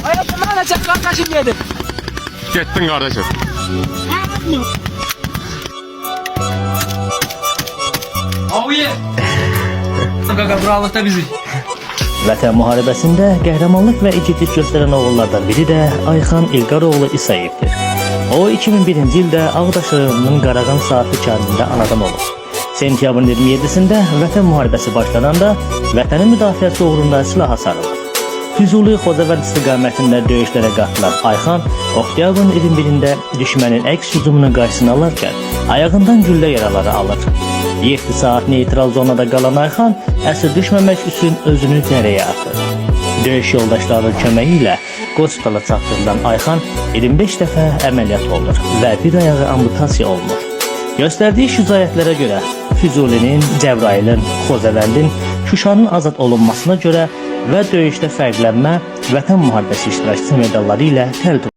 Hayatım bana çek kardeşim yedim. Gettin kardeşim. Avuye. Kaka buralıkta bizi. Vətən müharibəsində qəhrəmanlıq və igidlik göstərən oğullardan biri də Ayxan İlqaroğlu İsayevdir. O 2001-ci ildə Ağdaş rayonunun Qarağan Saatlı kəndində anadan olub. Sentyabrın 27-sində Vətən müharibəsi başlananda vətənin müdafiəsi uğrunda silaha sarılır. Füzuli Xocavənd istiqamətində döyüşlərə qatılan Ayxan, oktyabrın 21-də düşmənin əks hücumunun qarşısını alarkən ayağından güllə yaraları alır. 7 saat neytral zonada qalan Ayxan əsir düşməmək üçün özünü dərəyə atır. Döyüş yoldaşlarının köməyi ilə qospitala çatdırılan Ayxan 25 dəfə əməliyyat olunur və bir ayağı amputasiya olunur. Göstərdiyi şücaətlərə görə Füzulinin, Cəbrayılın, Xocavəndin, Şuşanın azad olunmasına görə və döyüşdə fərqlənmə Vətən müharibəsi iştirakçısı medalları ilə təltif